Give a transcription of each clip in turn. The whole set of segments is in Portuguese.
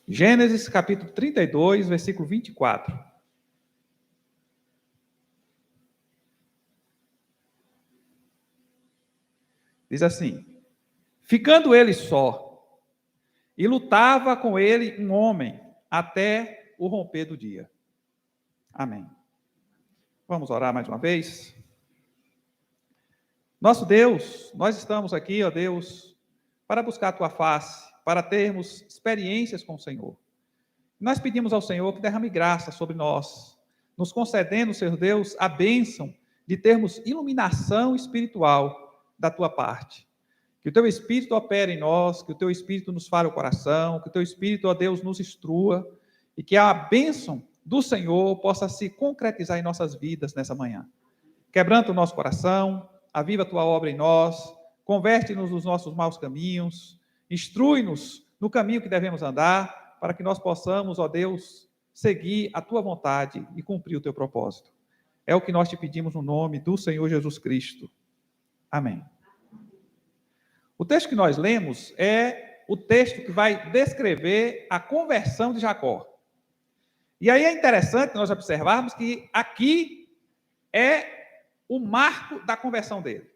Gênesis capítulo 32, versículo 24. Diz assim: ficando ele só, e lutava com ele um homem até o romper do dia. Amém. Vamos orar mais uma vez? Nosso Deus, nós estamos aqui, ó Deus, para buscar a tua face, para termos experiências com o Senhor. Nós pedimos ao Senhor que derrame graça sobre nós, nos concedendo, Senhor Deus, a bênção de termos iluminação espiritual da tua parte. Que o teu Espírito opere em nós, que o teu Espírito nos fale o coração, que o teu Espírito, ó Deus, nos instrua, e que a bênção do Senhor possa se concretizar em nossas vidas nessa manhã. Quebranta o nosso coração, aviva a tua obra em nós, converte-nos nos nossos maus caminhos, instrui-nos no caminho que devemos andar, para que nós possamos, ó Deus, seguir a tua vontade e cumprir o teu propósito. É o que nós te pedimos no nome do Senhor Jesus Cristo. Amém. O texto que nós lemos é o texto que vai descrever a conversão de Jacó. E aí é interessante nós observarmos que aqui é o marco da conversão dele.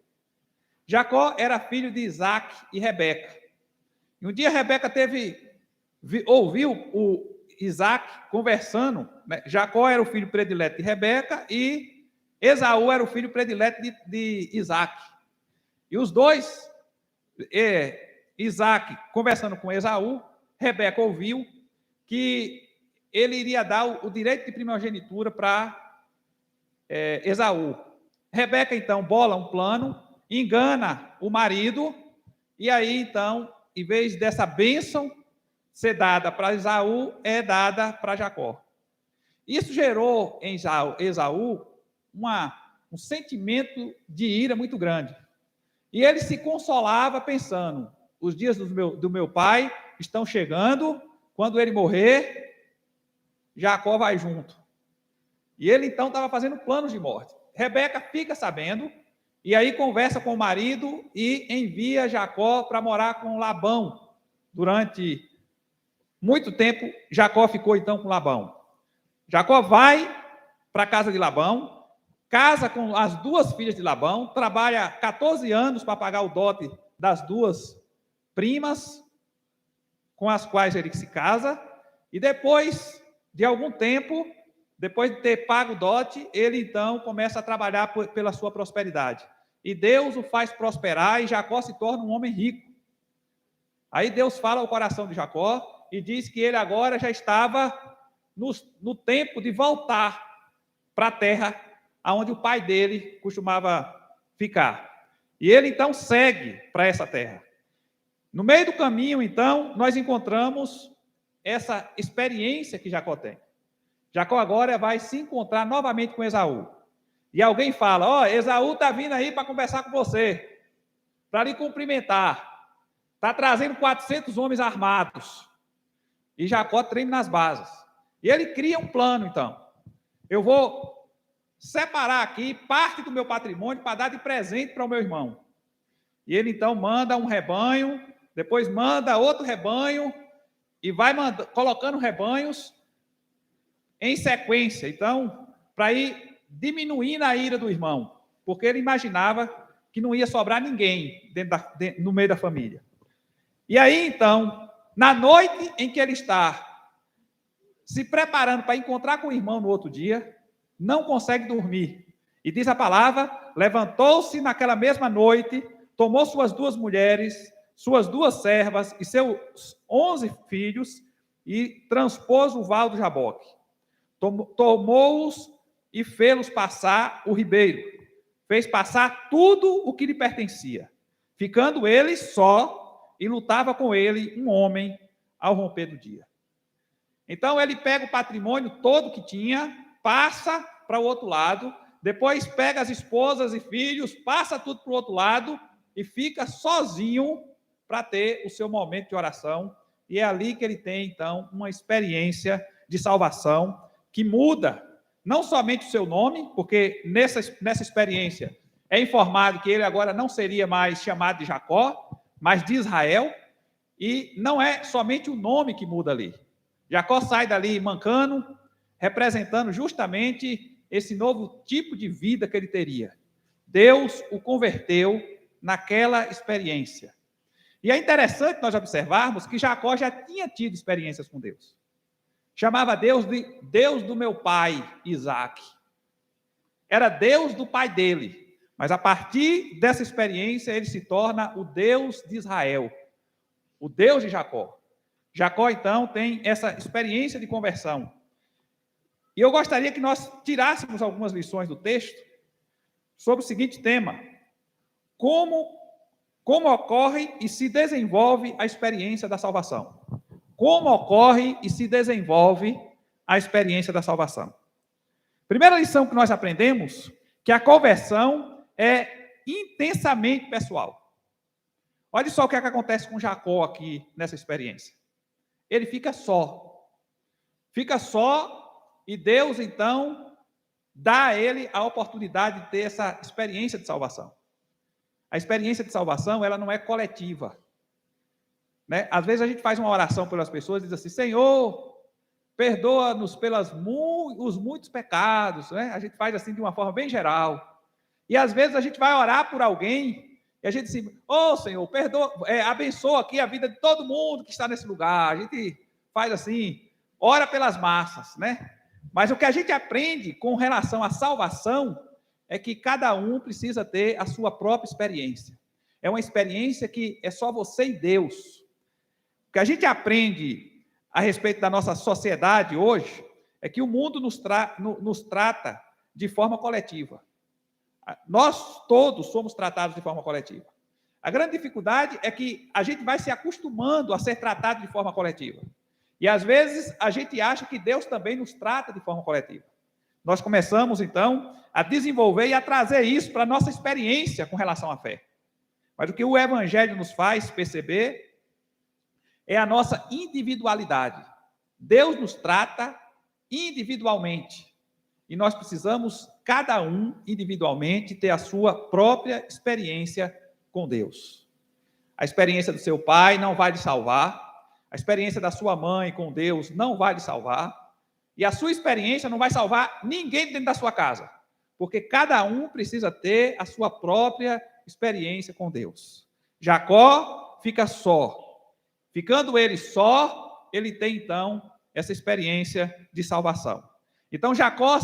Jacó era filho de Isaac e Rebeca. E um dia Rebeca ouviu o Isaac conversando, né? Jacó era o filho predileto de Rebeca e Esaú era o filho predileto de Isaac. E os dois, Isaac conversando com Esaú, Rebeca ouviu que ele iria dar o direito de primogenitura para Esaú. Rebeca, então, bola um plano, engana o marido, e aí, então, em vez dessa bênção ser dada para Esaú, é dada para Jacó. Isso gerou em Esaú um sentimento de ira muito grande. E ele se consolava pensando, os dias do meu pai estão chegando, quando ele morrer, Jacó vai junto. E ele, então, estava fazendo planos de morte. Rebeca fica sabendo, e aí conversa com o marido e envia Jacó para morar com Labão. Durante muito tempo, Jacó ficou, então, com Labão. Jacó vai para a casa de Labão, casa com as duas filhas de Labão, trabalha 14 anos para pagar o dote das duas primas, com as quais ele se casa, e depois de algum tempo, depois de ter pago o dote, ele então começa a trabalhar pela sua prosperidade. E Deus o faz prosperar e Jacó se torna um homem rico. Aí Deus fala ao coração de Jacó e diz que ele agora já estava no tempo de voltar para a terra onde o pai dele costumava ficar. E ele então segue para essa terra. No meio do caminho, então, nós encontramos essa experiência que Jacó tem. Jacó agora vai se encontrar novamente com Esaú. E alguém fala, Esaú está vindo aí para conversar com você, para lhe cumprimentar. Está trazendo 400 homens armados. E Jacó treina nas bases. E ele cria um plano, então. Eu vou separar aqui parte do meu patrimônio para dar de presente para o meu irmão. E ele, então, manda um rebanho, depois manda outro rebanho, e vai colocando rebanhos em sequência, então, para ir diminuindo a ira do irmão, porque ele imaginava que não ia sobrar ninguém no meio da família. E aí, então, na noite em que ele está se preparando para encontrar com o irmão no outro dia, não consegue dormir. E diz a palavra, levantou-se naquela mesma noite, tomou suas duas mulheres, suas duas servas e seus 11 filhos e transpôs o val do Jaboque. Tomou-os e fê-los passar o ribeiro. Fez passar tudo o que lhe pertencia. Ficando ele só, e lutava com ele um homem ao romper do dia. Então ele pega o patrimônio todo que tinha, passa para o outro lado, depois pega as esposas e filhos, passa tudo para o outro lado e fica sozinho para ter o seu momento de oração. E é ali que ele tem, então, uma experiência de salvação que muda não somente o seu nome, porque nessa experiência é informado que ele agora não seria mais chamado de Jacó, mas de Israel, e não é somente o nome que muda ali. Jacó sai dali mancando, representando justamente esse novo tipo de vida que ele teria. Deus o converteu naquela experiência. E é interessante nós observarmos que Jacó já tinha tido experiências com Deus. Chamava Deus de Deus do meu pai, Isaac. Era Deus do pai dele. Mas a partir dessa experiência, ele se torna o Deus de Israel, o Deus de Jacó. Jacó, então, tem essa experiência de conversão. E eu gostaria que nós tirássemos algumas lições do texto sobre o seguinte tema: como ocorre e se desenvolve a experiência da salvação. Como ocorre e se desenvolve a experiência da salvação. Primeira lição que nós aprendemos, que a conversão é intensamente pessoal. Olha só o que é que acontece com Jacó aqui nessa experiência. Ele fica só. Fica só e Deus, então, dá a ele a oportunidade de ter essa experiência de salvação. A experiência de salvação, ela não é coletiva. Né? Às vezes a gente faz uma oração pelas pessoas e diz assim: Senhor, perdoa-nos os muitos pecados. Né? A gente faz assim de uma forma bem geral. E às vezes a gente vai orar por alguém e a gente diz: Senhor, perdoa, abençoa aqui a vida de todo mundo que está nesse lugar. A gente faz assim, ora pelas massas, né? Mas o que a gente aprende com relação à salvação é que cada um precisa ter a sua própria experiência. É uma experiência que é só você e Deus. O que a gente aprende a respeito da nossa sociedade hoje é que o mundo nos trata de forma coletiva. Nós todos somos tratados de forma coletiva. A grande dificuldade é que a gente vai se acostumando a ser tratado de forma coletiva. E às vezes a gente acha que Deus também nos trata de forma coletiva. Nós começamos então a desenvolver e a trazer isso para a nossa experiência com relação à fé. Mas o que o Evangelho nos faz perceber é a nossa individualidade. Deus nos trata individualmente. E nós precisamos, cada um individualmente, ter a sua própria experiência com Deus. A experiência do seu pai não vai lhe salvar. A experiência da sua mãe com Deus não vai lhe salvar. E a sua experiência não vai salvar ninguém dentro da sua casa. Porque cada um precisa ter a sua própria experiência com Deus. Jacó fica só. Ficando ele só, ele tem então essa experiência de salvação. Então Jacó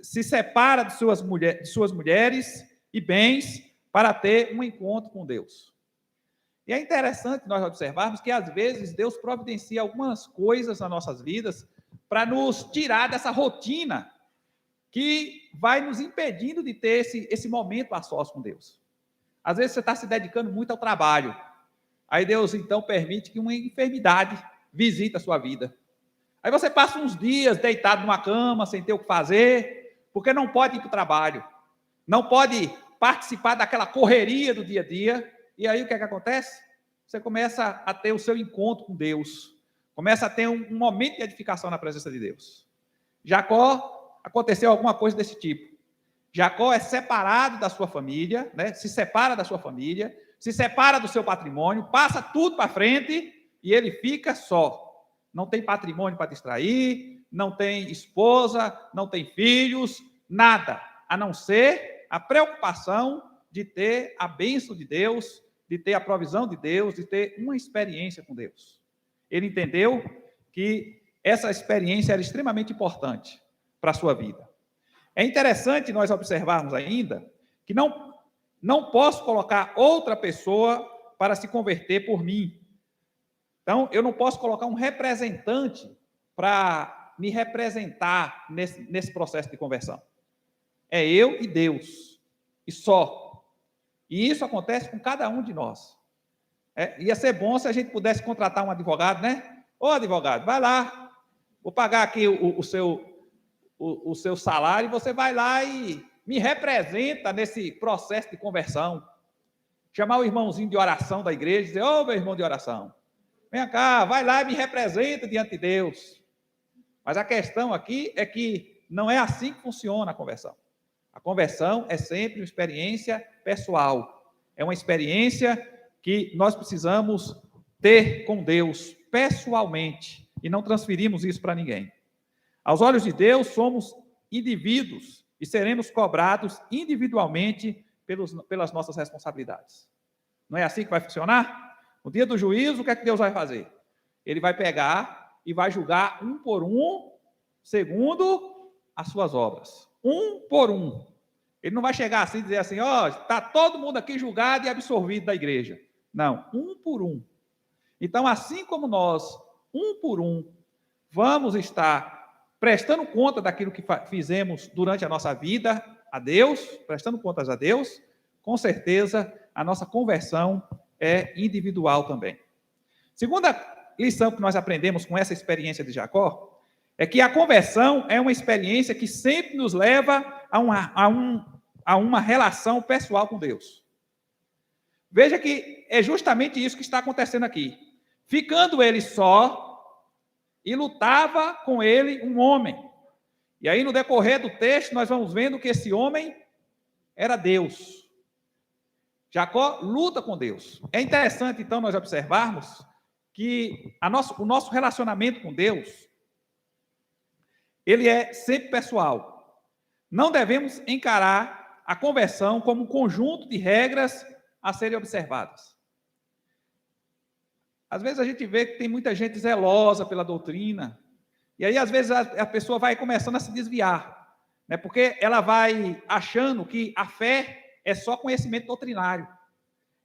se separa de suas mulheres e bens para ter um encontro com Deus. E é interessante nós observarmos que às vezes Deus providencia algumas coisas nas nossas vidas para nos tirar dessa rotina que vai nos impedindo de ter esse momento a sós com Deus. Às vezes você está se dedicando muito ao trabalho. Aí Deus, então, permite que uma enfermidade visite a sua vida. Aí você passa uns dias deitado numa cama, sem ter o que fazer, porque não pode ir para o trabalho. Não pode participar daquela correria do dia a dia. E aí o que é que acontece? Você começa a ter o seu encontro com Deus. Começa a ter um momento de edificação na presença de Deus. Jacó, aconteceu alguma coisa desse tipo. Jacó é separado da sua família, né? Se separa da sua família, se separa do seu patrimônio, passa tudo para frente e ele fica só. Não tem patrimônio para distrair, não tem esposa, não tem filhos, nada, a não ser a preocupação de ter a bênção de Deus, de ter a provisão de Deus, de ter uma experiência com Deus. Ele entendeu que essa experiência era extremamente importante para a sua vida. É interessante nós observarmos ainda que não posso colocar outra pessoa para se converter por mim. Então, eu não posso colocar um representante para me representar nesse processo de conversão. É eu e Deus, e só. E isso acontece com cada um de nós. Ia ser bom se a gente pudesse contratar um advogado, né? Ô, advogado, vai lá, vou pagar aqui o seu salário, e você vai lá e me representa nesse processo de conversão. Chamar o irmãozinho de oração da igreja e dizer: ô, meu irmão de oração, vem cá, vai lá e me representa diante de Deus. Mas a questão aqui é que não é assim que funciona a conversão. A conversão é sempre uma experiência pessoal. É uma experiência que nós precisamos ter com Deus pessoalmente. e não transferimos isso para ninguém. Aos olhos de Deus, somos indivíduos e seremos cobrados individualmente pelas nossas responsabilidades. Não é assim que vai funcionar? No dia do juízo, o que é que Deus vai fazer? Ele vai pegar e vai julgar um por um, segundo as suas obras. Um por um. Ele não vai chegar assim e dizer assim, está todo mundo aqui julgado e absorvido da igreja. Não, um por um. Então, assim como nós, um por um, vamos estar prestando conta daquilo que fizemos durante a nossa vida a Deus, prestando contas a Deus, com certeza a nossa conversão é individual também. Segunda lição que nós aprendemos com essa experiência de Jacó é que a conversão é uma experiência que sempre nos leva a uma relação pessoal com Deus. Veja que é justamente isso que está acontecendo aqui. Ficando ele só, e lutava com ele um homem. E aí, no decorrer do texto, nós vamos vendo que esse homem era Deus. Jacó luta com Deus. É interessante, então, nós observarmos que o nosso relacionamento com Deus, ele é sempre pessoal. Não devemos encarar a conversão como um conjunto de regras a serem observadas. Às vezes a gente vê que tem muita gente zelosa pela doutrina, e aí às vezes a pessoa vai começando a se desviar, né? Porque ela vai achando que a fé é só conhecimento doutrinário,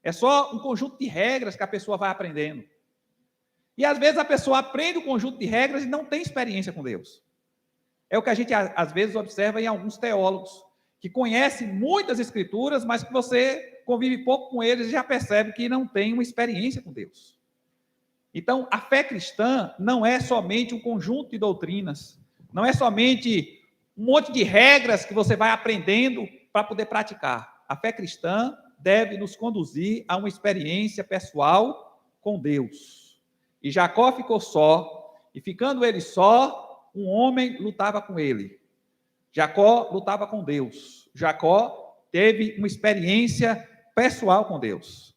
é só um conjunto de regras que a pessoa vai aprendendo. E às vezes a pessoa aprende um conjunto de regras e não tem experiência com Deus. É o que a gente às vezes observa em alguns teólogos, que conhecem muitas escrituras, mas que você convive pouco com eles e já percebe que não tem uma experiência com Deus. Então, a fé cristã não é somente um conjunto de doutrinas, não é somente um monte de regras que você vai aprendendo para poder praticar. A fé cristã deve nos conduzir a uma experiência pessoal com Deus. E Jacó ficou só, e ficando ele só, um homem lutava com ele. Jacó lutava com Deus. Jacó teve uma experiência pessoal com Deus.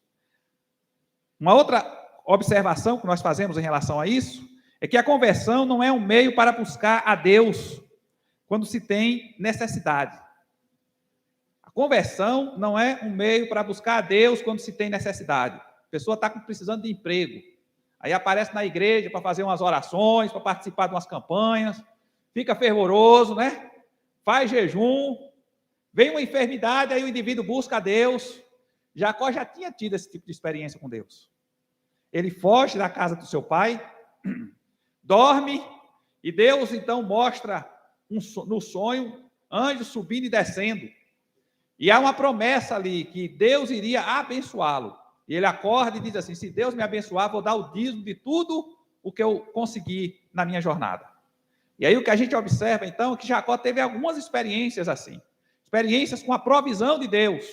Uma outra observação que nós fazemos em relação a isso é que a conversão não é um meio para buscar a Deus quando se tem necessidade. A conversão não é um meio para buscar a Deus quando se tem necessidade. A pessoa está precisando de emprego, aí aparece na igreja para fazer umas orações, para participar de umas campanhas, fica fervoroso, né? Faz jejum, vem uma enfermidade, aí o indivíduo busca a Deus. Jacó já tinha tido esse tipo de experiência com Deus. Ele foge da casa do seu pai, dorme, e Deus então mostra no sonho anjos subindo e descendo. E há uma promessa ali que Deus iria abençoá-lo. E ele acorda e diz assim: se Deus me abençoar, vou dar o dízimo de tudo o que eu consegui na minha jornada. E aí o que a gente observa então é que Jacó teve algumas experiências assim, experiências com a provisão de Deus.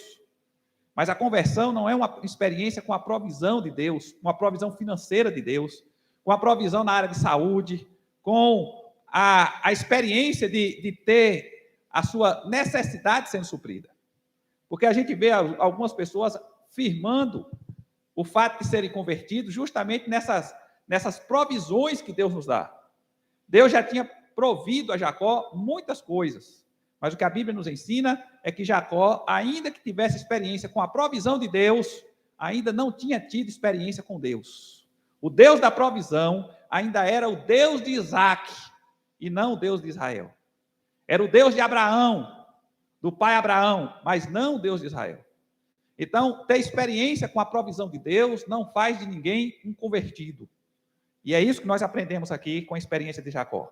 Mas a conversão não é uma experiência com a provisão de Deus, com a provisão financeira de Deus, com a provisão na área de saúde, com a experiência de ter a sua necessidade sendo suprida. Porque a gente vê algumas pessoas firmando o fato de serem convertidos justamente nessas provisões que Deus nos dá. Deus já tinha provido a Jacó muitas coisas. Mas o que a Bíblia nos ensina é que Jacó, ainda que tivesse experiência com a provisão de Deus, ainda não tinha tido experiência com Deus. O Deus da provisão ainda era o Deus de Isaac e não o Deus de Israel. Era o Deus de Abraão, do pai Abraão, mas não o Deus de Israel. Então, ter experiência com a provisão de Deus não faz de ninguém um convertido. E é isso que nós aprendemos aqui com a experiência de Jacó.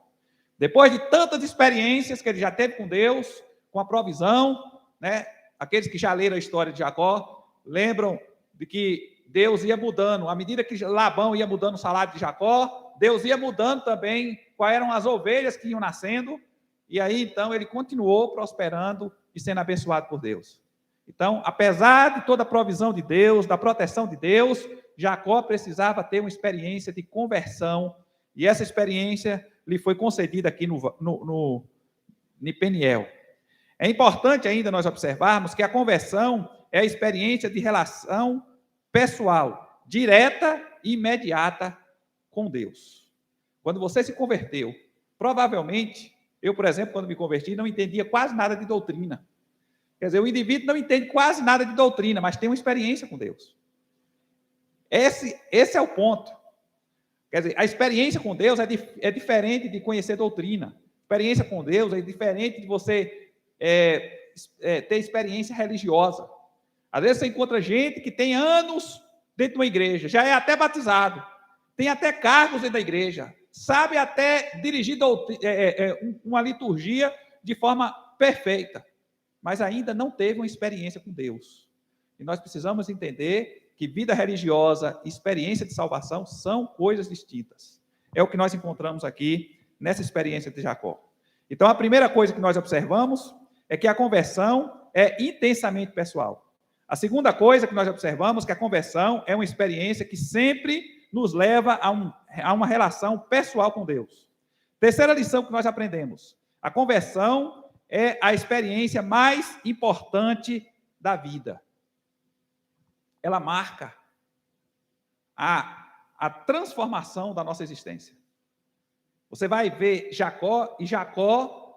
Depois de tantas experiências que ele já teve com Deus, com a provisão, né? Aqueles que já leram a história de Jacó, lembram de que Deus ia mudando, à medida que Labão ia mudando o salário de Jacó, Deus ia mudando também quais eram as ovelhas que iam nascendo, e aí então ele continuou prosperando e sendo abençoado por Deus. Então, apesar de toda a provisão de Deus, da proteção de Deus, Jacó precisava ter uma experiência de conversão, e essa experiência lhe foi concedida aqui no Peniel. É importante ainda nós observarmos que a conversão é a experiência de relação pessoal, direta e imediata com Deus. quando você se converteu, provavelmente, eu, por exemplo, quando me converti, não entendia quase nada de doutrina. Quer dizer, o indivíduo não entende quase nada de doutrina, mas tem uma experiência com Deus. Esse é o ponto. Quer dizer, a experiência com Deus é diferente de conhecer doutrina. A experiência com Deus é diferente de você ter experiência religiosa. Às vezes você encontra gente que tem anos dentro de uma igreja, já é até batizado, tem até cargos dentro da igreja, sabe até dirigir uma liturgia de forma perfeita, mas ainda não teve uma experiência com Deus. E nós precisamos entender que vida religiosa e experiência de salvação são coisas distintas. É o que nós encontramos aqui nessa experiência de Jacó. Então, a primeira coisa que nós observamos é que a conversão é intensamente pessoal. A segunda coisa que nós observamos é que a conversão é uma experiência que sempre nos leva a uma relação pessoal com Deus. Terceira lição que nós aprendemos: a conversão é a experiência mais importante da vida. Ela marca a transformação da nossa existência. Você vai ver Jacó,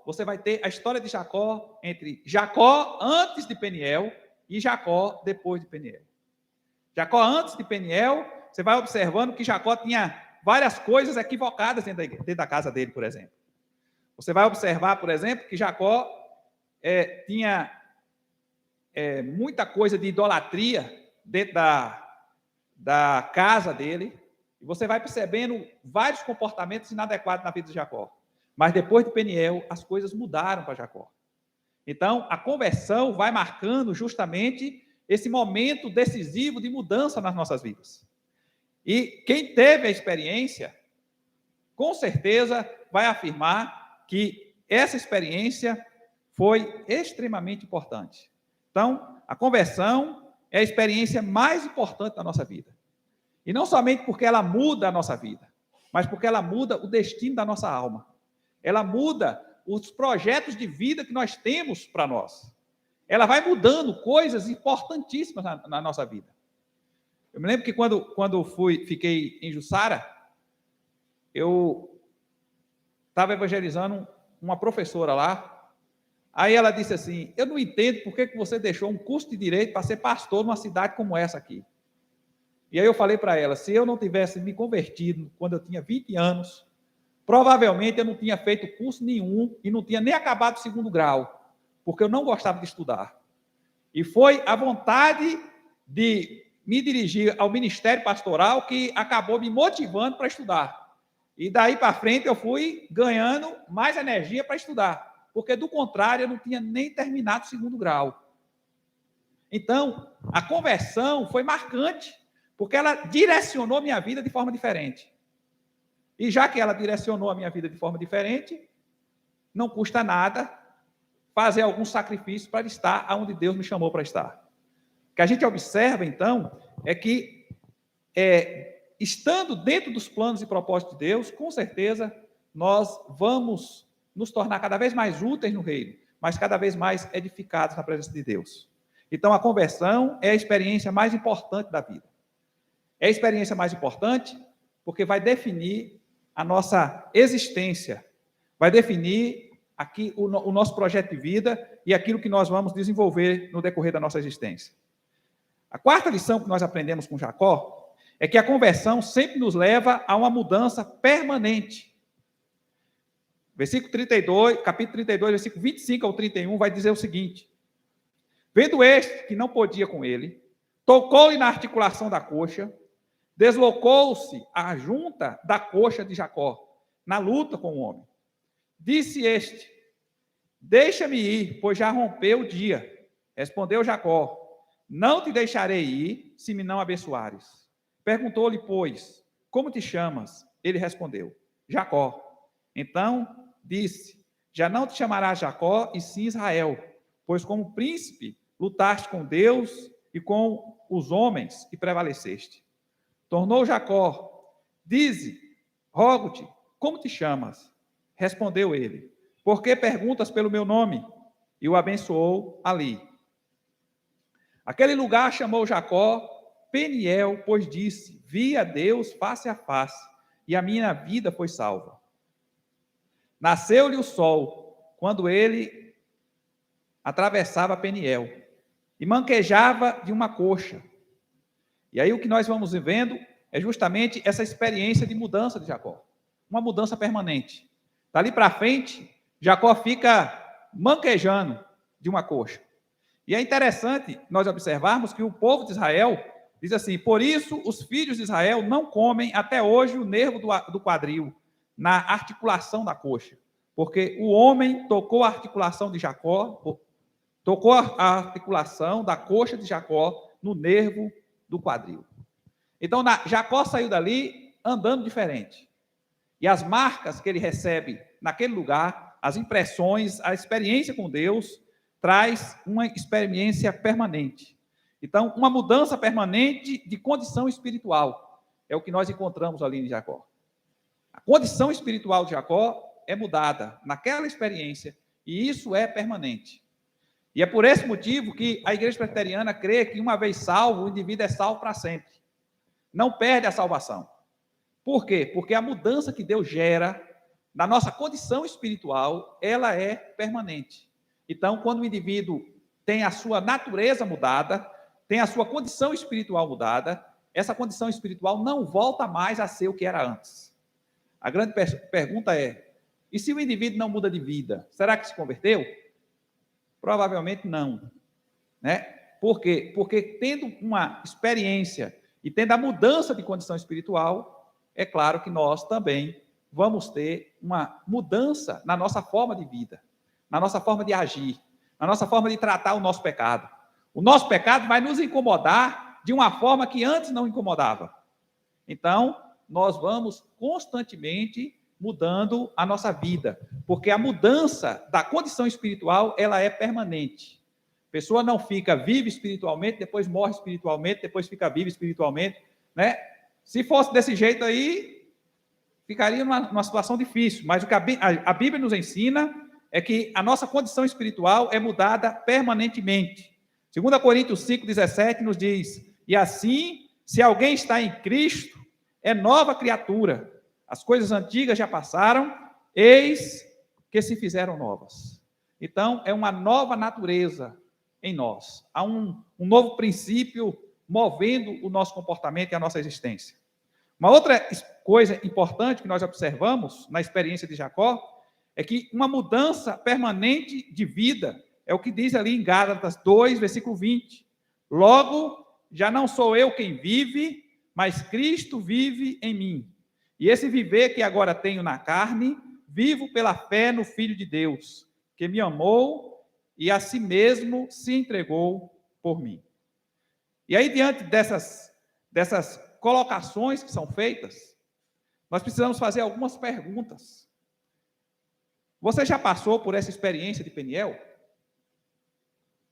você vai ter a história de Jacó entre Jacó antes de Peniel e Jacó depois de Peniel. Jacó antes de Peniel, você vai observando que Jacó tinha várias coisas equivocadas dentro da casa dele, por exemplo. Você vai observar, por exemplo, que Jacó tinha muita coisa de idolatria dentro da casa dele, e você vai percebendo vários comportamentos inadequados na vida de Jacó. Mas depois de Peniel, as coisas mudaram para Jacó. Então, a conversão vai marcando justamente esse momento decisivo de mudança nas nossas vidas. E quem teve a experiência, com certeza vai afirmar que essa experiência foi extremamente importante. Então, a conversão é a experiência mais importante da nossa vida. E não somente porque ela muda a nossa vida, mas porque ela muda o destino da nossa alma. Ela muda os projetos de vida que nós temos para nós. Ela vai mudando coisas importantíssimas na nossa vida. Eu me lembro que quando fiquei em Jussara, eu estava evangelizando uma professora lá. Aí ela disse assim: eu não entendo por que você deixou um curso de direito para ser pastor numa cidade como essa aqui. E aí eu falei para ela: se eu não tivesse me convertido quando eu tinha 20 anos, provavelmente eu não tinha feito curso nenhum e não tinha nem acabado o 2º grau, porque eu não gostava de estudar. E foi a vontade de me dirigir ao ministério pastoral que acabou me motivando para estudar. E daí para frente eu fui ganhando mais energia para estudar, porque, do contrário, eu não tinha nem terminado o 2º grau. Então, a conversão foi marcante, porque ela direcionou minha vida de forma diferente. E já que ela direcionou a minha vida de forma diferente, não custa nada fazer algum sacrifício para estar onde Deus me chamou para estar. O que a gente observa, então, é que, estando dentro dos planos e propósitos de Deus, com certeza, nós vamos nos tornar cada vez mais úteis no reino, mas cada vez mais edificados na presença de Deus. Então, a conversão é a experiência mais importante da vida. É a experiência mais importante porque vai definir a nossa existência, vai definir aqui o nosso projeto de vida e aquilo que nós vamos desenvolver no decorrer da nossa existência. A quarta lição que nós aprendemos com Jacó é que a conversão sempre nos leva a uma mudança permanente. Versículo 32, capítulo 32, versículo 25 ao 31, vai dizer o seguinte: vendo este que não podia com ele, tocou-lhe na articulação da coxa, deslocou-se a junta da coxa de Jacó, na luta com o homem. Disse este: deixa-me ir, pois já rompeu o dia. Respondeu Jacó: não te deixarei ir, se me não abençoares. Perguntou-lhe, pois, como te chamas? Ele respondeu: Jacó. Então disse: já não te chamarás Jacó, e sim Israel, pois como príncipe lutaste com Deus e com os homens e prevaleceste. Tornou Jacó: dize, rogo-te, como te chamas? Respondeu ele: por que perguntas pelo meu nome? E o abençoou ali. Aquele lugar chamou Jacó Peniel, pois disse: vi a Deus face a face, e a minha vida foi salva. Nasceu-lhe o sol, quando ele atravessava Peniel, e manquejava de uma coxa. E aí o que nós vamos vendo é justamente essa experiência de mudança de Jacó. Uma mudança permanente. Dali para frente, Jacó fica manquejando de uma coxa. E é interessante nós observarmos que o povo de Israel diz assim: por isso os filhos de Israel não comem até hoje o nervo do quadril, na articulação da coxa. Porque o homem tocou a articulação de Jacó, tocou a articulação da coxa de Jacó no nervo do quadril. Então, Jacó saiu dali andando diferente. E as marcas que ele recebe naquele lugar, as impressões, a experiência com Deus, traz uma experiência permanente. Então, uma mudança permanente de condição espiritual. É o que nós encontramos ali em Jacó. A condição espiritual de Jacó é mudada naquela experiência, e isso é permanente. E é por esse motivo que a igreja presbiteriana crê que, uma vez salvo, o indivíduo é salvo para sempre. Não perde a salvação. Por quê? Porque a mudança que Deus gera na nossa condição espiritual, ela é permanente. Então, quando o indivíduo tem a sua natureza mudada, tem a sua condição espiritual mudada, essa condição espiritual não volta mais a ser o que era antes. A grande pergunta é: e se o indivíduo não muda de vida, será que se converteu? Provavelmente não. Né? Por quê? Porque tendo uma experiência e tendo a mudança de condição espiritual, é claro que nós também vamos ter uma mudança na nossa forma de vida, na nossa forma de agir, na nossa forma de tratar o nosso pecado. O nosso pecado vai nos incomodar de uma forma que antes não incomodava. Então, nós vamos constantemente mudando a nossa vida, porque a mudança da condição espiritual, ela é permanente. A pessoa não fica viva espiritualmente, depois morre espiritualmente, depois fica viva espiritualmente, né? Se fosse desse jeito aí, ficaria numa situação difícil, mas o que a Bíblia nos ensina é que a nossa condição espiritual é mudada permanentemente. 2 Coríntios 5,17 nos diz: e assim, se alguém está em Cristo, é nova criatura. As coisas antigas já passaram, eis que se fizeram novas. Então, é uma nova natureza em nós. Há um novo princípio movendo o nosso comportamento e a nossa existência. Uma outra coisa importante que nós observamos na experiência de Jacó é que uma mudança permanente de vida é o que diz ali em Gálatas 2, versículo 20. Logo, já não sou eu quem vive, mas Cristo vive em mim. E esse viver que agora tenho na carne, vivo pela fé no Filho de Deus, que me amou e a si mesmo se entregou por mim. E aí, diante dessas colocações que são feitas, nós precisamos fazer algumas perguntas. Você já passou por essa experiência de Peniel?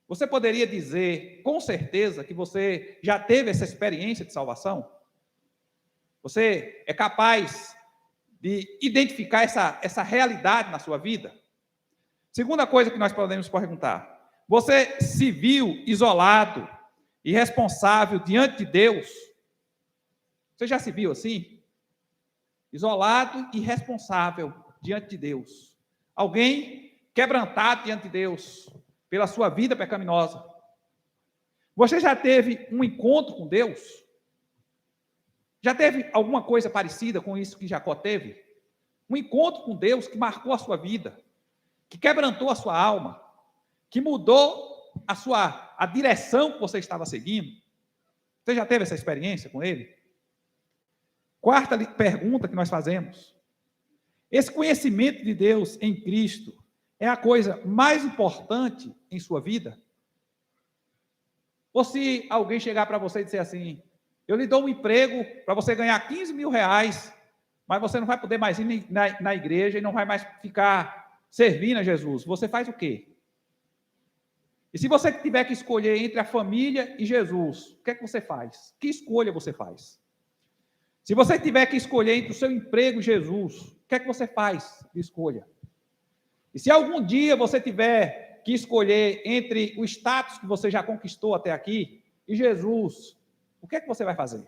Você poderia dizer, com certeza, que você já teve essa experiência de salvação? Você é capaz de identificar essa realidade na sua vida? Segunda coisa que nós podemos perguntar: você se viu isolado, irresponsável diante de Deus? Você já se viu assim? Isolado e irresponsável diante de Deus. Alguém quebrantado diante de Deus pela sua vida pecaminosa. Você já teve um encontro com Deus? Já teve alguma coisa parecida com isso que Jacó teve? Um encontro com Deus que marcou a sua vida, que quebrantou a sua alma, que mudou a direção que você estava seguindo? Você já teve essa experiência com Ele? Quarta pergunta que nós fazemos: esse conhecimento de Deus em Cristo é a coisa mais importante em sua vida? Ou se alguém chegar para você e dizer assim: eu lhe dou um emprego para você ganhar 15 mil reais, mas você não vai poder mais ir na igreja e não vai mais ficar servindo a Jesus, você faz o quê? E se você tiver que escolher entre a família e Jesus, o que é que você faz? Que escolha você faz? Se você tiver que escolher entre o seu emprego e Jesus, o que é que você faz de escolha? E se algum dia você tiver que escolher entre o status que você já conquistou até aqui e Jesus, o que é que você vai fazer?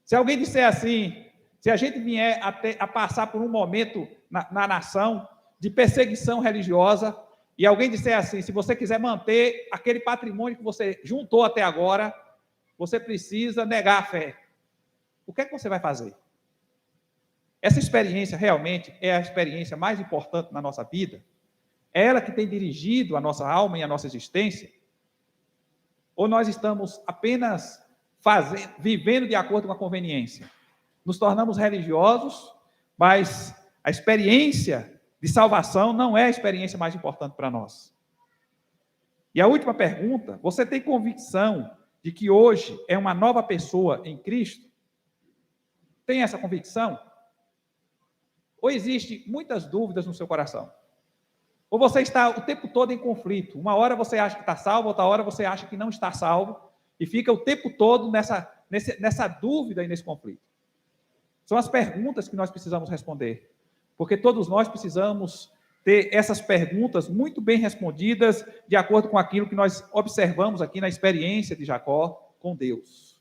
Se alguém disser assim: se a gente vier a passar por um momento na nação de perseguição religiosa, e alguém disser assim, se você quiser manter aquele patrimônio que você juntou até agora, você precisa negar a fé. O que é que você vai fazer? Essa experiência realmente é a experiência mais importante na nossa vida? É ela que tem dirigido a nossa alma e a nossa existência? Ou nós estamos apenas vivendo de acordo com a conveniência? Nos tornamos religiosos, mas a experiência de salvação não é a experiência mais importante para nós. E a última pergunta, você tem convicção de que hoje é uma nova pessoa em Cristo? Tem essa convicção? Ou existem muitas dúvidas no seu coração? Ou você está o tempo todo em conflito? Uma hora você acha que está salvo, outra hora você acha que não está salvo, e fica o tempo todo nessa dúvida e nesse conflito. São as perguntas que nós precisamos responder, porque todos nós precisamos ter essas perguntas muito bem respondidas, de acordo com aquilo que nós observamos aqui na experiência de Jacó com Deus.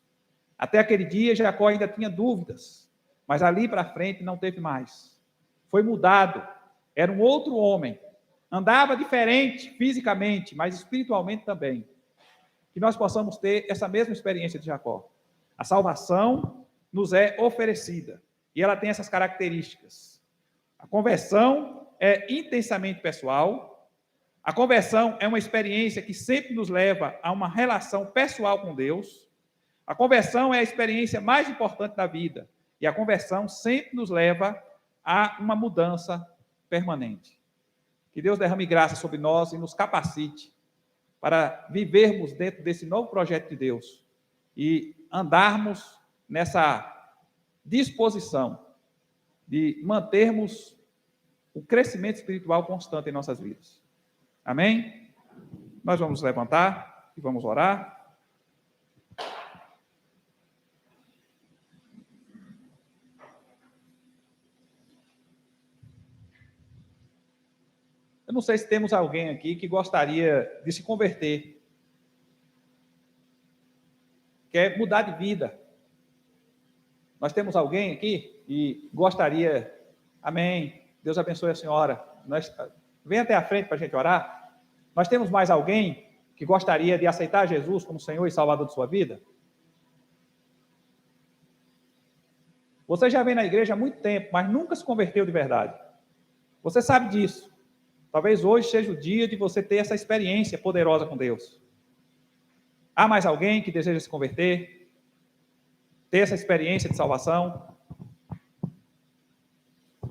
Até aquele dia, Jacó ainda tinha dúvidas, mas ali para frente não teve mais. Foi mudado, era um outro homem, andava diferente fisicamente, mas espiritualmente também. Que nós possamos ter essa mesma experiência de Jacó. A salvação nos é oferecida, e ela tem essas características. A conversão é intensamente pessoal, a conversão é uma experiência que sempre nos leva a uma relação pessoal com Deus, a conversão é a experiência mais importante da vida, e a conversão sempre nos leva a uma mudança permanente. Que Deus derrame graça sobre nós e nos capacite para vivermos dentro desse novo projeto de Deus e andarmos nessa disposição de mantermos o crescimento espiritual constante em nossas vidas. Amém? Nós vamos levantar e vamos orar. Eu não sei se temos alguém aqui que gostaria de se converter, quer mudar de vida. Nós temos alguém aqui que gostaria, amém, Deus abençoe a senhora. Vem até a frente para a gente orar. Nós temos mais alguém que gostaria de aceitar Jesus como Senhor e Salvador de sua vida? Você já vem na igreja há muito tempo, mas nunca se converteu de verdade. Você sabe disso. Talvez hoje seja o dia de você ter essa experiência poderosa com Deus. Há mais alguém que deseja se converter? Ter essa experiência de salvação?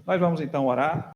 Nós vamos então orar.